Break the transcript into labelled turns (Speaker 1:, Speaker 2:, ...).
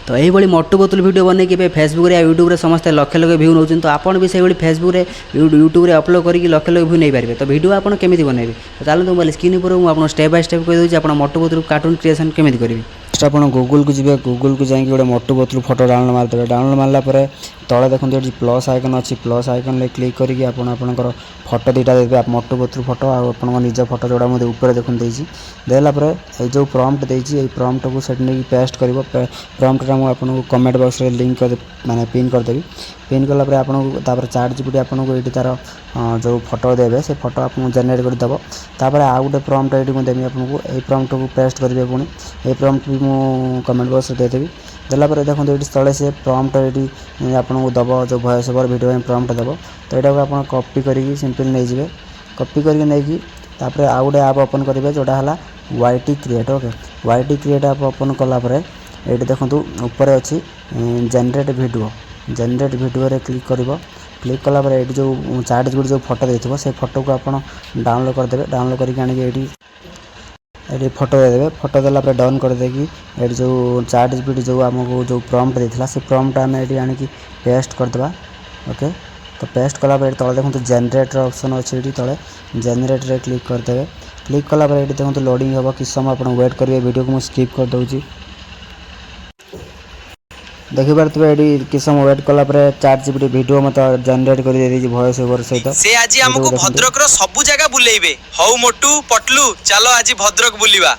Speaker 1: तो यही मोटू पतलू वीडियो बन के फेसबुक या यूट्यूब रे समस्त लक्ष लक्ष व्यू नौ तो आपड़ भी से फेसबुक रे यूट्यूब रे अपलोड करके लक्ष लक्ष व्यू नहीं पारे तो वीडियो आप केमी बनइबे तो चलते मोबाइल स्क्रीन पर मुझे स्टेप बाय स्टेप कह दूसरी आप मोटू पतलू कार्टून क्रिएशन केमी करेंगे। फर्स्ट आप गूगल को जी गूगल को जाकि गोटे Motu Patlu photo download मारदेवे download मारला तले देखते ये प्लस आइकन अच्छी प्लस आइकन क्लिक करके आपंकर फोटो दुटा देते आप मोटू पतलू फोटो आप निज फोटो जोड़ा मुझे ऊपर देखते देला जो प्रॉम्प्ट देती प्रॉम्प्ट को सेट नहीं पेस्ट कर प्रॉम्प्टा मुझे आपको कमेंट बॉक्स रे लिंक कर माने पिन करदेवी पिन कलापर आपको चार्ट जीपीटी आपको ये तार जो फोटो देवे से फोटो आपको जेनेट करदेव तापर आउ गोटे प्रॉम्प्ट ये मुझे देवी आपको यही प्रॉम्प्ट को पेस्ट करेंगे पुणी ये प्रॉम्प्ट भी मुझे कमेंट बॉक्स रे देदेवी देलापर देखो ये तले से प्रॉम्प्ट ये आपको दब जो वॉइस ओवर वीडियो प्रॉम्प्ट दब तो यहाँ आप कॉपी करके सिंपल नहीं जाए कॉपी करके नहीं तापर आउ गोटे आप ओपन करेंगे जोटा है YT create okay YT create आप ओपन कलापर ये देखो ऊपर अच्छी जेनेरेट वीडियो रे क्लिक क्लिक कलापर ये जो चार्ट जीपीटी जो फोटो देते से फोटो को आप डाउनलोड करदे डाउनलोड करके ये फोटो देदेवे फोटो देला डाउन करदेकि ये जो चार्ट जीपीटी जो आमको जो प्रॉम्प्ट देता से प्रॉम्प्ट आम ये आनिकी पेस्ट करदे ओके तो पेस्ट कलापर तले देखो जेनेरेटर ऑप्शन अच्छे ये तले जेनेरेट रे क्लिक करदेवे क्लिक कलापर ये देखो लोडिंग हम कि समय आप वेट करेंगे वीडियो को मुझे स्किप कर दूसरी देखिपे ये कि समय वेट कलापर चार्ट जीपीटी वीडियो मत जेनेरेट कर वॉइस ओवर सहित
Speaker 2: से आज हमको भद्रक रो सब जगह बुलेइबे हौ मोटू पटलू चलो आज भद्रक बुलिबा